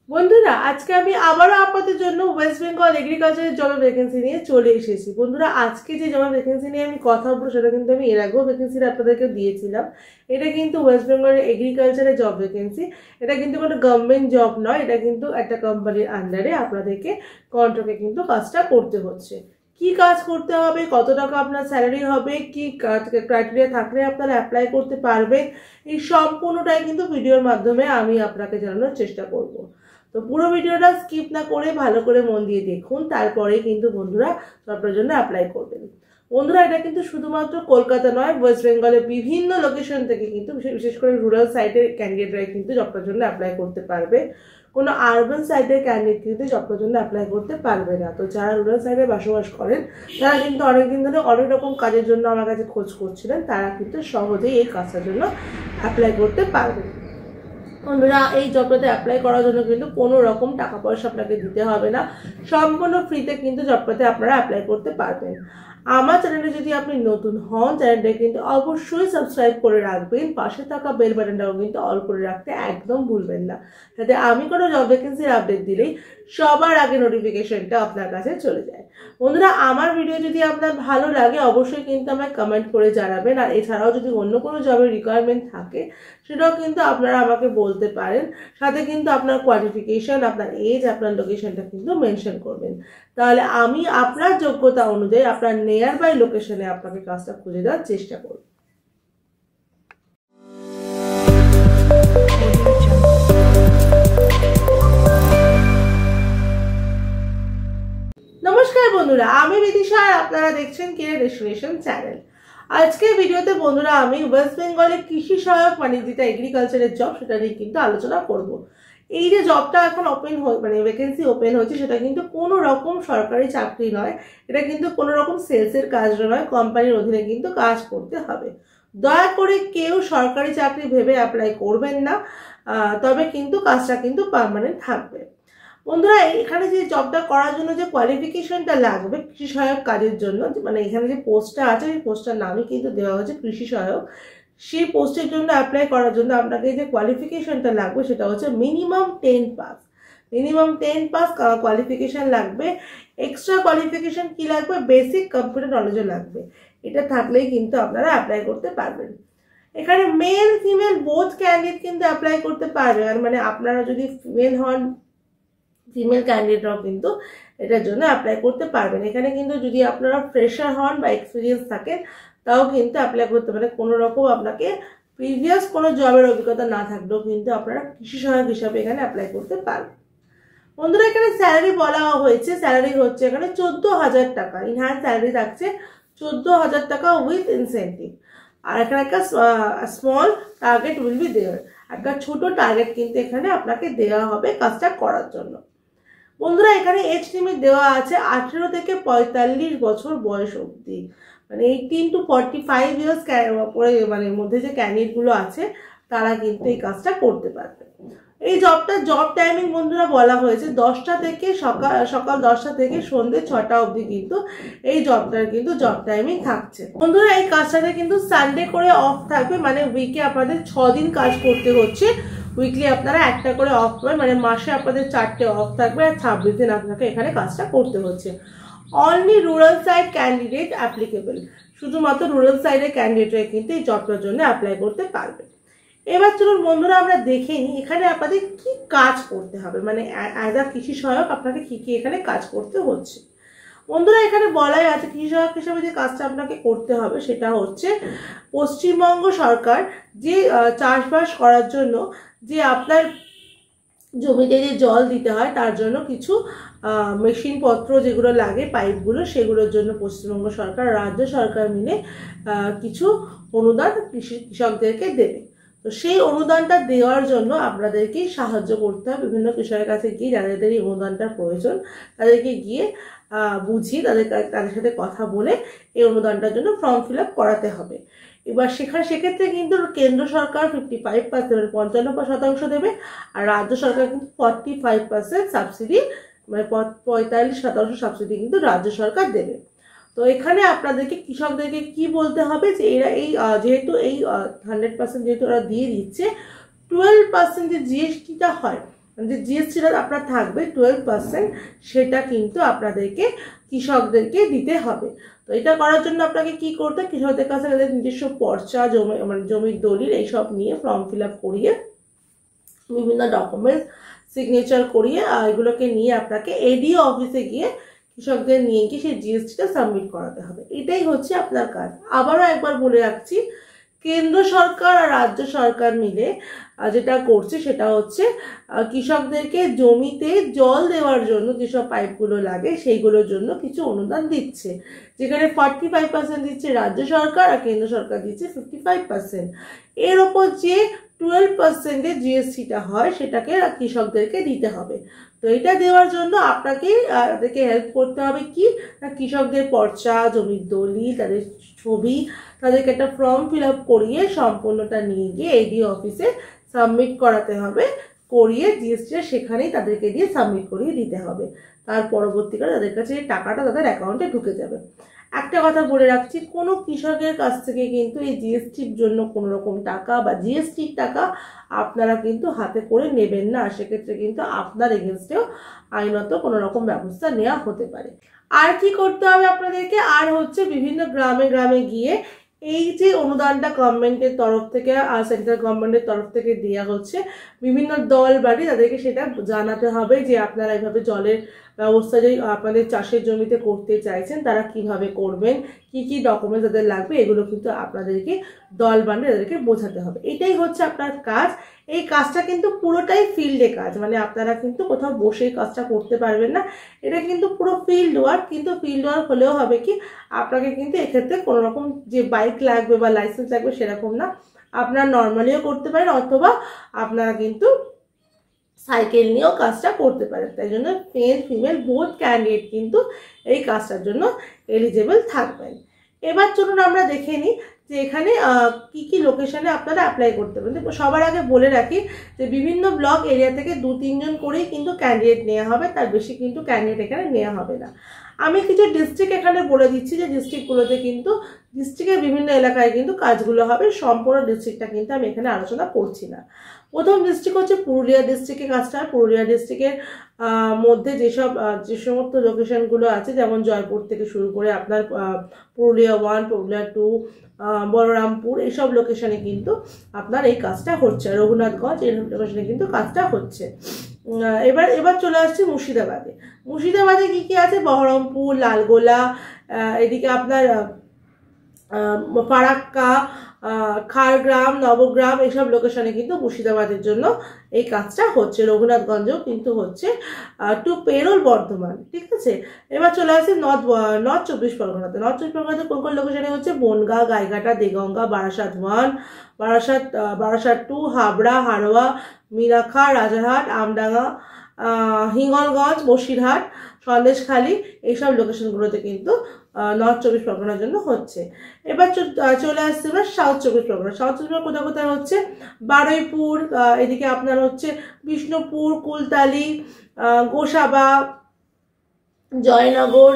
বন্ধুরা আজকে আমি আবারও আপনাদের জন্য ওয়েস্ট বেঙ্গল এগ্রিকালচারের জব ভ্যাকেন্সি নিয়ে চলে এসেছি। বন্ধুরা আজকে যে জব ভ্যাকেন্সি নিয়ে আমি কথা বলবো সেটা কিন্তু আমি এর আগেও ভ্যাকেন্সিটা আপনাদেরকে দিয়েছিলাম। এটা কিন্তু ওয়েস্ট বেঙ্গলের এগ্রিকালচারের জব ভ্যাকেন্সি। এটা কিন্তু কোনো গভর্নমেন্ট জব নয়, এটা কিন্তু একটা কোম্পানির আন্ডারে আপনাদেরকে কন্ট্রাক্টে কিন্তু কাজটা করতে হচ্ছে। কি কাজ করতে হবে, কত টাকা আপনার স্যালারি হবে, কি ক্রাইটেরিয়া থাকলে আপনারা অ্যাপ্লাই করতে পারবেন, এই সম্পূর্ণটাই কিন্তু ভিডিওর মাধ্যমে আমি আপনাকে জানানোর চেষ্টা করব। তো পুরো ভিডিওটা স্কিপ না করে ভালো করে মন দিয়ে দেখুন, তারপরে কিন্তু বন্ধুরা আপনার জন্য অ্যাপ্লাই করবেন। বন্ধুরা এটা কিন্তু শুধুমাত্র কলকাতা নয়, ওয়েস্ট বেঙ্গলের বিভিন্ন লোকেশন থেকে কিন্তু বিশেষ করে রুরাল সাইডের ক্যান্ডিডেটরা কিন্তু জবটার জন্য অ্যাপ্লাই করতে পারবে। কোনো আরবান সাইডের ক্যান্ডিডেট কিন্তু জবটার জন্য অ্যাপ্লাই করতে পারবে না। তো যারা রুরাল সাইডে বসবাস করেন তারা কিন্তু অনেকদিন ধরে অনেক রকম কাজের জন্য আমার কাছে খোঁজ করছিলেন, তারা কিন্তু সহজেই এই কাজটার জন্য অ্যাপ্লাই করতে পারবেন। বন্ধুরা এই জবটাতে অ্যাপ্লাই করার জন্য কিন্তু কোনো রকম টাকা পয়সা আপনাকে দিতে হবে না, সম্পূর্ণ ফ্রিতে কিন্তু জবটাতে আপনারা অ্যাপ্লাই করতে পারবেন। আমার চ্যানেলে যদি আপনি নতুন হন, চ্যানেলটা কিন্তু অবশ্যই সাবস্ক্রাইব করে রাখবেন, পাশে থাকা বেল বাটনটাও কিন্তু অল করে রাখতে একদম ভুলবেন না, যাতে আমি কোনো জব ভ্যাকেন্সির আপডেট দিলেই সবার আগে নোটিফিকেশনটা আপনার কাছে চলে যায়। বন্ধুরা আমার ভিডিও যদি আপনার ভালো লাগে অবশ্যই কিন্তু আমায় কমেন্ট করে জানাবেন, আর এছাড়াও যদি অন্য কোনো জবের রিকোয়ারমেন্ট থাকে সেটাও কিন্তু আপনারা আমাকে বলতে পারেন। সাথে কিন্তু আপনার কোয়ালিফিকেশন, আপনার এজ, আপনার লোকেশনটা কিন্তু মেনশন করবেন, তাহলে আমি আপনার যোগ্যতা অনুযায়ী আপনার নিয়ার বাই লোকেশনে আপনাকে কাজটা খুঁজে দেওয়ার চেষ্টা করব। নমস্কার বন্ধুরা, আমি বিদিশা আর আপনারা দেখছেন কেরিয়ার ডেস্টিনেশন চ্যানেল। আজকের ভিডিওতে বন্ধুরা আমি ওয়েস্ট বেঙ্গলের কৃষি সহায়ক মানে যেটা এগ্রিকালচারের জব সেটা নিয়ে কিন্তু আলোচনা করব। এই যে জবটা এখন ওপেন মানে ভ্যাকেন্সি ওপেন হচ্ছে সেটা কিন্তু কোনো রকম সরকারি চাকরি নয়, এটা কিন্তু কোনো রকম সেলসের কাজ নয়, কোম্পানির অধীনে কিন্তু কাজ করতে হবে। দয়া করে কেউ সরকারি চাকরি ভেবে অ্যাপ্লাই করবেন না, তবে কিন্তু কাজটা কিন্তু পার্মানেন্ট থাকবে। বন্ধুরা এখানে যে জবটা করার জন্য যে কোয়ালিফিকেশনটা লাগবে কৃষি সহায়ক কাজের জন্য, মানে এখানে যে পোস্টটা আছে সেই পোস্টটার নামই কিন্তু দেওয়া হচ্ছে কৃষি সহায়ক। সেই পোস্টের জন্য অ্যাপ্লাই করার জন্য আপনাকে যে কোয়ালিফিকেশনটা লাগবে সেটা হচ্ছে minimum 10 pass. Minimum 10 pass qualification লাগবে। এক্সট্রা কোয়ালিফিকেশন কি লাগবে, বেসিক কম্পিউটার নলেজও লাগবে। এটা থাকলেই কিন্তু আপনারা অ্যাপ্লাই করতে পারবেন। এখানে মেল ফিমেল বোথ ক্যান্ডিডেট কিন্তু অ্যাপ্লাই করতে পারবেন, মানে আপনারা যদি ফিমেল হন, ফিমেল ক্যান্ডিডেটরাও কিন্তু এটার জন্য অ্যাপ্লাই করতে পারবেন। এখানে কিন্তু যদি আপনারা ফ্রেশার হন বা এক্সপিরিয়েন্স থাকেন তাও কিন্তু অ্যাপ্লাই করতে পারেন। কোনো রকম আপনাকে প্রিভিয়াস কোনো জবের অভিজ্ঞতা না থাকলেও কিন্তু আপনারা কৃষি সহায়ক হিসাবে এখানে অ্যাপ্লাই করতে পারবেন। বন্ধুরা এখানে স্যালারি বলা হয়েছে, স্যালারি হচ্ছে এখানে 14,000 টাকা, ইনহ্যান্ড স্যালারি থাকছে 14,000 টাকা উইথ ইনসেন্টিভ। আর এখানে একটা small target will be there, একটা ছোট টার্গেট কিন্তু এখানে আপনাকে দেওয়া হবে কাজটা করার জন্য। বন্ধুরা এখানে এজ লিমিট দেওয়া আছে 18 থেকে 45 বছর বয়স অবধি, মানে 18 to 45 ইয়ার্স পরে মানে মধ্যে যে ক্যান্ডিডেটগুলো আছে তারা কিন্তু এই কাজটা করতে পারবে। এই জব টাইমিং বন্ধুরা বলা হয়েছে 10টা থেকে সকাল 10টা থেকে সন্ধ্যে 6টা অবধি কিন্তু এই জবটার কিন্তু জব টাইমিং থাকছে। বন্ধুরা এই কাজটাতে কিন্তু সানডে করে অফ থাকবে, মানে উইকে আপনাদের 6 দিন কাজ করতে হচ্ছে। উইকলি আপনারা একটা করে অফ পাবেন, মানে মাসে আপনাদের 4টে অফ থাকবে আর 26 দিন আপনাকে এখানে কাজটা করতে হচ্ছে। Only rural side candidate applicable, শুধুমাত্র রুরাল সাইডের ক্যান্ডিডেটরা কিন্তু এই জবটার জন্য অ্যাপ্লাই করতে পারবে। এবার চলুন বন্ধুরা আমরা দেখে নিই এখানে আপনাদের কি কাজ করতে হবে, মানে অ্যাজ আ কৃষি সহায়ক আপনাকে কি কি এখানে কাজ করতে হচ্ছে। বন্ধুরা এখানে বলাই আছে কৃষি সহায়ক হিসেবে যে কাজটা আপনাকে করতে হবে সেটা হচ্ছে পশ্চিমবঙ্গ সরকার যে চাষবাস করার জন্য যে আপনার জমিতে যে জল দিতে হয় তার জন্য কিছু মেশিনপত্র যেগুলো লাগে পাইপগুলো, সেগুলোর জন্য পশ্চিমবঙ্গ সরকার রাজ্য সরকার মিলে কিছু অনুদান কৃষকদেরকে দেবে। তো সেই অনুদানটা দেওয়ার জন্য আপনাদেরকেই সাহায্য করতে হবে, বিভিন্ন কৃষকের কাছে গিয়ে যাদের এই অনুদানটার প্রয়োজন তাদেরকে গিয়ে বুঝিয়ে তাদের সাথে কথা বলে এই অনুদানটার জন্য ফর্ম ফিল আপ করাতে হবে। এবার সেক্ষেত্রে কিন্তু কেন্দ্র সরকার 55% 55% দেবে, আর রাজ্য সরকার কিন্তু 45% সাবসিডি, মানে 45% সাবসিডি কিন্তু রাজ্য সরকার দেবে। তো এখানে আপনাদেরকে কৃষকদেরকে কি বলতে হবে যে এরা এই যেহেতু এই 100% যেহেতু ওরা দিয়ে দিচ্ছে, 12% যে জিএসটিটা হয় যে জিএসটিটা আপনার থাকবে 12%, সেটা কিন্তু আপনাদেরকে কৃষকদেরকে দিতে হবে। তো এটা করার জন্য আপনাকে কি করতে, কৃষকদের কাছে নিজস্ব পর্চা, জমি মানে জমির দলিল এইসব নিয়ে ফর্ম ফিল আপ করিয়ে বিভিন্ন ডকুমেন্টস সিগনেচার করিয়ে এগুলোকে নিয়ে আপনাকে এডিও অফিসে গিয়ে কৃষকদের নিয়ে গিয়ে সেই জিএসটিটা সাবমিট করাতে হবে। এটাই হচ্ছে আপনার কাজ। আবারও একবার বলে রাখছি, কেন্দ্র সরকার আর রাজ্য সরকার মিলে যেটা করছে সেটা হচ্ছে কৃষকদেরকে জমিতে জল দেওয়ার জন্য যেসব পাইপগুলো লাগে সেইগুলোর জন্য কিছু অনুদান দিচ্ছে, যেখানে 45% দিচ্ছে রাজ্য সরকার আর কেন্দ্র সরকার দিচ্ছে 55%। এর ওপর যে 12% জিএসটিটা হয় সেটাকে কৃষকদেরকে দিতে হবে। তো এটা দেওয়ার জন্য আপনাকে তাদেরকে হেল্প করতে হবে কি, কৃষকদের পর্চা, জমির দলিল, তাদের ছবি, তাদেরকে একটা ফর্ম ফিল আপ করিয়ে সম্পূর্ণটা নিয়ে গিয়ে এডিও অফিসে সাবমিট করাতে হবে, করিয়ে জিএসটিটা সেখানেই তাদেরকে দিয়ে সাবমিট করিয়ে দিতে হবে। তার পরবর্তীকালে তাদের কাছে এই টাকাটা তাদের অ্যাকাউন্টে ঢুকে যাবে। একটা কথা বলে রাখছি, কোনো কৃষকের কাছ থেকে কিন্তু এই জিএসটির জন্য কোনো রকম টাকা বা জিএসটির টাকা আপনারা কিন্তু হাতে করে নেবেন না, সেক্ষেত্রে কিন্তু আপনার এগেনস্টেও আইনত কোনো রকম ব্যবস্থা নেওয়া হতে পারে। আর কি করতে হবে আপনাদেরকে, আর হচ্ছে বিভিন্ন গ্রামে গ্রামে গিয়ে এই যে অনুদানটা গভর্নমেন্টের তরফ থেকে আর সেন্ট্রাল গভর্নমেন্টের তরফ থেকে দেওয়া হচ্ছে, বিভিন্ন দল বাড়ি তাদেরকে সেটা জানাতে হবে যে আপনারা এইভাবে জলের ব্যবস্থা যে আপনাদের চাষের জমিতে করতে চাইছেন তারা কিভাবে করবেন, কি কি ডকুমেন্টস তাদের লাগবে, এগুলো কিন্তু আপনাদেরকে দল বানিয়ে তাদেরকে বোঝাতে হবে। এটাই হচ্ছে আপনার কাজ। এই কাজটা কিন্তু পুরোটাই ফিল্ডে কাজ, মানে আপনারা কিন্তু কোথাও বসে কাজটা করতে পারবেন না, এটা কিন্তু পুরো ফিল্ড ওয়ার্ক। কিন্তু ফিল্ড ওয়ার্ক হলেও হবে কি, আপনাকে কিন্তু এক্ষেত্রে কোনো রকম যে বাইক লাগবে বা লাইসেন্স লাগবে সেরকম না, আপনারা নর্মালিও করতে পারেন অথবা আপনারা কিন্তু সাইকেল নিয়েও কাজটা করতে পারেন। তাই জন্য মেল ফিমেল বোথ ক্যান্ডিডেট কিন্তু এই কাজটার জন্য এলিজেবল থাকবেন। এবার চলুন আমরা দেখে নিই যে এখানে কি কি লোকেশনে আপনারা অ্যাপ্লাই করতে পারেন। সবার আগে বলে রাখি যে বিভিন্ন ব্লক এরিয়া থেকে 2-3 জন করেই কিন্তু ক্যান্ডিডেট নেওয়া হবে, তার বেশি কিন্তু ক্যান্ডিডেট এখানে নেওয়া হবে না। আমি কিছু ডিস্ট্রিক্ট এখানে বলে দিচ্ছি যে ডিস্ট্রিক্টগুলোতে কিন্তু ডিস্ট্রিক্টের বিভিন্ন এলাকায় কিন্তু কাজগুলো হবে, সম্পূর্ণ ডিস্ট্রিক্টটা কিন্তু আমি এখানে আলোচনা করছি না। প্রথম ডিস্ট্রিক্ট হচ্ছে পুরুলিয়া ডিস্ট্রিক্টে কাজটা। পুরুলিয়া ডিস্ট্রিক্টের মধ্যে যে সমস্ত লোকেশনগুলো আছে, যেমন জয়পুর থেকে শুরু করে আপনার পুরুলিয়া 1, পুরুলিয়া 2, বলরামপুর, এইসব লোকেশনে কিন্তু আপনার এই কাজটা হচ্ছে। রঘুনাথগঞ্জ এই লোকেশনে কিন্তু কাজটা হচ্ছে। এবার চলে আসছি মুর্শিদাবাদে। মুর্শিদাবাদে কি কি আছে, বহরমপুর, লালগোলা, এদিকে আপনার ফারাক্কা, খাড়গ্রাম, নবগ্রাম, এইসব লোকেশনে কিন্তু মুর্শিদাবাদের জন্য এই কাজটা হচ্ছে। রঘুনাথগঞ্জেও কিন্তু হচ্ছে, টু পেরোল বর্ধমান। ঠিক আছে, এবার চলে আসছে নর্থ 24 পরগনাতে। নর্থ 24 পরগনাতে কোন কোন লোকেশনে হচ্ছে, বনগাঁ, গাইঘাটা, দেগঙ্গা, বারাসাত 1, বারাসাত 2, হাবড়া, হাড়োয়া, মিরাখা, রাজারহাট, আমডাঙ্গা, হিঙ্গলগঞ্জ, বসিরহাট, সন্দেশখালী, এইসব লোকেশনগুলোতে কিন্তু নর্থ 24 পরগনার জন্য হচ্ছে। এবার চলে আসছে আমরা সাউথ 24 পরগনা। সাউথ 24 পরগনা কোথায় কোথায় হচ্ছে, বারুইপুর, এদিকে আপনার হচ্ছে বিষ্ণুপুর, কুলতালি, গোসাবা, জয়নগর,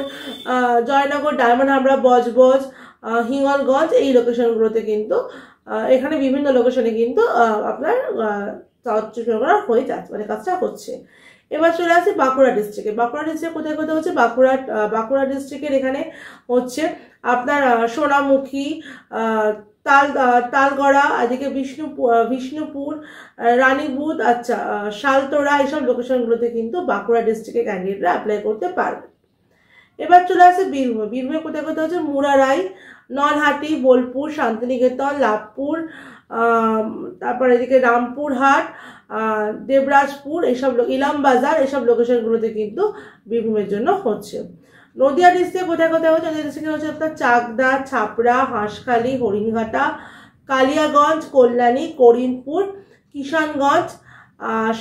ডায়মন্ড হাবড়া, বজবজ, হিঙ্গলগঞ্জ, এই লোকেশনগুলোতে কিন্তু এখানে বিভিন্ন লোকেশনে কিন্তু আপনার সাউথ 24 পরগনা হয়ে যাচ্ছে, মানে কাজটা হচ্ছে। এবার চলে আসছে বাঁকুড়া ডিস্ট্রিক্টে। বাঁকুড়া ডিস্ট্রিক্ট কোথায় কোথায় হচ্ছে, বাঁকুড়া ডিস্ট্রিক্টের এখানে হচ্ছে আপনার সোনামুখী, তালগড়া, এদিকে বিষ্ণুপুর, রানীবুধ, আচ্ছা শালতোড়া, এইসব লোকেশনগুলোতে কিন্তু বাঁকুড়া ডিস্ট্রিক্টের ক্যান্ডিডেটরা অ্যাপ্লাই করতে পারবে। এবার চলে আসছে বীরভূমে। বীরভূমে কোথায় কোথায় হচ্ছে, মুরারাই, নলহাটি, বোলপুর, শান্তিনিকেতন, লাভপুর, তারপর এদিকে রামপুরহাট, দেবরাজপুর, এইসব ইলামবাজার, এইসব লোকেশনগুলোতে কিন্তু বীরভূমের জন্য হচ্ছে। নদিয়া ডিস্ট্রিক্টে কোথায় কোথায় হচ্ছে, নদিয়া ডিস্ট্রিক্টে হচ্ছে আপনার চাকদা, ছাপড়া, হাঁসখালি, হরিণঘাটা, কালিয়াগঞ্জ, কল্যাণী, করিমপুর, কিষানগঞ্জ,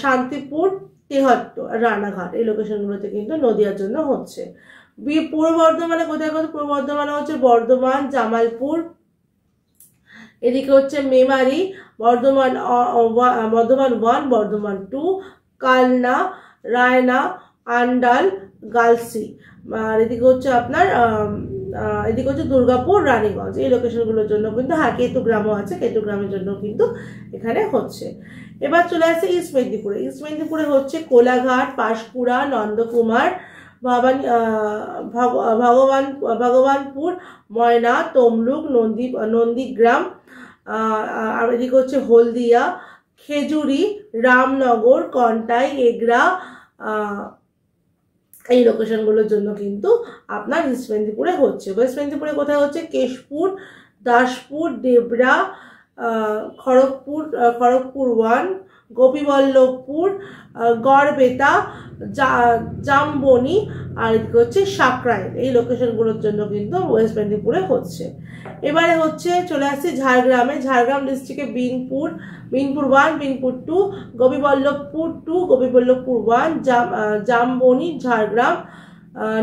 শান্তিপুর, তেহট্ট, রানাঘাট, এই লোকেশনগুলোতে কিন্তু নদিয়ার জন্য হচ্ছে। পূর্ব বর্ধমানে কোথায় কোথায়, পূর্ব বর্ধমানে হচ্ছে বর্ধমান, জামালপুর, এদিকে হচ্ছে মেমারি, বর্ধমান 1, বর্ধমান 2, কালনা, রায়না, আন্ডাল, গালসি, আর এদিকে হচ্ছে আপনার এদিকে হচ্ছে দুর্গাপুর, রানীগঞ্জ, এই লোকেশনগুলোর জন্য কিন্তু, হ্যাঁ কেতুগ্রামও আছে, কেতুগ্রামের জন্য কিন্তু এখানে হচ্ছে। এবার চলে আসছে ইস্ট মেদিনীপুরে। ইস্ট মেদিনীপুরে হচ্ছে কোলাঘাট, পাঁশকুড়া, নন্দকুমার, ভগবানপুর, ময়না, তমলুক, নন্দীগ্রাম, আর এদিকে হচ্ছে হলদিয়া, খেজুরি, রামনগর, কন্টাই, এগরা, এই লোকেশনগুলোর জন্য কিন্তু আপনার ইস্ট মেদিনীপুরে হচ্ছে। ওয়েস্ট মেদিনীপুরে কোথায় হচ্ছে? কেশপুর, দাসপুর, ডেবরা, খড়গপুর 1, গোপীবল্লভপুর, গড়বেতা, জামবনি, আর এদিকে হচ্ছে সাকরাইল, এই লোকেশনগুলোর জন্য কিন্তু ওয়েস্ট মেদিনীপুরে হচ্ছে। এবারে হচ্ছে চলে আসছে ঝাড়গ্রামে। ঝাড়গ্রাম ডিস্ট্রিক্টে বিনপুর 1, বিনপুর 2, গোপীবল্লভপুর 2, গোপীবল্লভপুর 1, জামবনি, ঝাড়গ্রাম,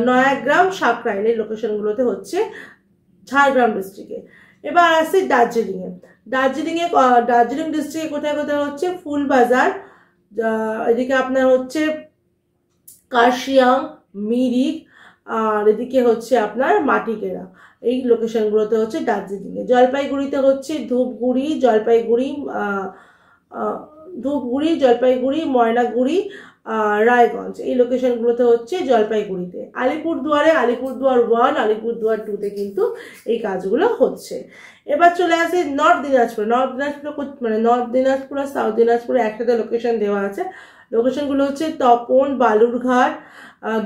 নয়াগ্রাম, সাকরাইল, এই লোকেশনগুলোতে হচ্ছে ঝাড়গ্রাম ডিস্ট্রিক্টে। এবার আসছে দার্জিলিংয়ে। দার্জিলিং ডিস্ট্রিক্টে কোথায় কোথায় হচ্ছে? ফুলবাজার, এদিকে আপনার হচ্ছে কার্শিয়াং, মিরিক, আর এদিকে হচ্ছে আপনার মাটিকেরা, এই লোকেশনগুলোতে হচ্ছে দার্জিলিংয়ে। জলপাইগুড়িতে হচ্ছে ধূপগুড়ি, জলপাইগুড়ি, ময়নাগুড়ি, রায়গঞ্জ, এই লোকেশনগুলোতে হচ্ছে জলপাইগুড়িতে। আলিপুরদুয়ার 1, আলিপুরদুয়ার 2তে কিন্তু এই কাজগুলো হচ্ছে। এবার চলে আসে নর্থ দিনাজপুর। নর্থ দিনাজপুর আর সাউথ দিনাজপুরে একসাথে লোকেশন দেওয়া আছে। লোকেশনগুলো হচ্ছে তপন, বালুরঘাট,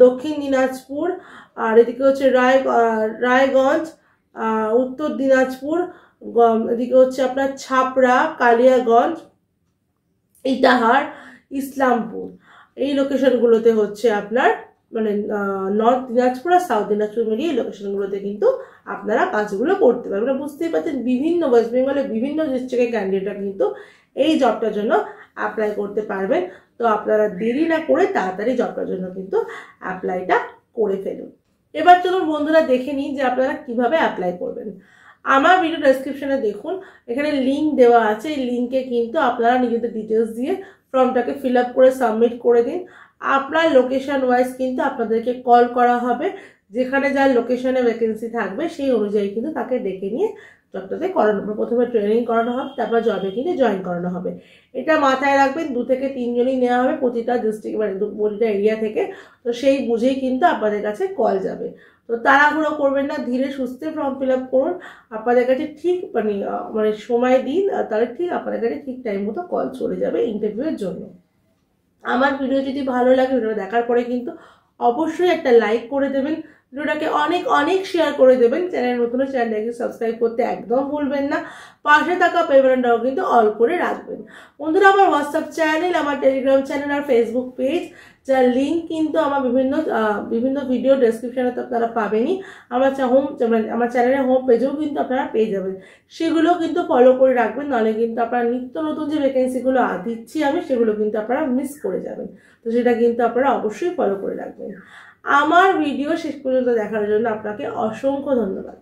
দক্ষিণ দিনাজপুর, আর এদিকে হচ্ছে রায়গঞ্জ, উত্তর দিনাজপুর, এদিকে হচ্ছে আপনার ছাপড়া, কালিয়াগঞ্জ, ইটাহার, ইসলামপুর, এই লোকেশনগুলোতে হচ্ছে আপনার নর্থ দিনাজপুর আর সাউথ দিনাজপুর মিলিয়ে এই লোকেশনগুলোতে কিন্তু আপনারা কাজগুলো করতে পারবেন। বুঝতেই পারছেন বিভিন্ন ওয়েস্ট বেঙ্গলের বিভিন্ন ডিস্ট্রিক্টের ক্যান্ডিডেটরা কিন্তু এই জবটার জন্য অ্যাপ্লাই করতে পারবেন। তো আপনারা দেরি না করে তাড়াতাড়ি জবটার জন্য কিন্তু অ্যাপ্লাইটা করে ফেলুন। এবার চলুন বন্ধুরা দেখে নিন যে আপনারা কিভাবে অ্যাপ্লাই করবেন। আমার ভিডিও ডেসক্রিপশনে দেখুন, এখানে লিঙ্ক দেওয়া আছে। এই লিঙ্কে কিন্তু আপনারা নিজেদের ডিটেলস দিয়ে ফর্মটাকে ফিল আপ করে সাবমিট করে দিন। আপনার লোকেশন ওয়াইজ কিন্তু আপনাদেরকে কল করা হবে, যেখানে যার লোকেশনে ভ্যাকেন্সি থাকবে সেই অনুযায়ী কিন্তু তাকে ডেকে নিয়ে জবটাতে করানো হবে। প্রথমে ট্রেনিং করানো হবে, তারপর জবে কিন্তু জয়েন করানো হবে। এটা মাথায় রাখবেন, 2 থেকে 3 জনই নেওয়া হবে প্রতিটা ডিস্ট্রিক্ট প্রতিটা এরিয়া থেকে। তো সেই বুঝেই কিন্তু আপনাদের কাছে কল যাবে। তো তাড়াহুড়ো করবেন না, ধীরে সুস্থে ফর্ম ফিল আপ করুন। আপনাদের কাছে ঠিক সময় দিন, তাহলে ঠিক আপনাদের কাছে ঠিক টাইম মতো কল চলে যাবে ইন্টারভিউয়ের জন্য। আমার ভিডিও যদি ভালো লাগে, ভিডিও দেখার পরে কিন্তু অবশ্যই একটা লাইক করে দেবেন, ভিডিওটাকে অনেক অনেক শেয়ার করে দেবেন। চ্যানেল নতুন, চ্যানেলটাকে সাবস্ক্রাইব করতে একদম ভুলবেন না। পাশে থাকা বেল বাটনটাও কিন্তু অল করে রাখবেন। বন্ধুরা, আমার হোয়াটসঅ্যাপ চ্যানেল, আমার টেলিগ্রাম চ্যানেল আর ফেসবুক পেজ, যার লিঙ্ক কিন্তু আমার বিভিন্ন ভিডিও ডেসক্রিপশনে তো আপনারা পাবেনই। আমার চ্যানেলের হোম পেজেও কিন্তু আপনারা পেয়ে যাবেন। সেগুলো কিন্তু ফলো করে রাখবেন, নাহলে কিন্তু আপনারা নিত্য নতুন যে ভ্যাকেন্সিগুলো দিচ্ছি আমি, সেগুলো কিন্তু আপনারা মিস করে যাবেন। তো সেটা কিন্তু আপনারা অবশ্যই ফলো করে রাখবেন। আমার ভিডিও শেষ পর্যন্ত দেখার জন্য আপনাকে অসংখ্য ধন্যবাদ।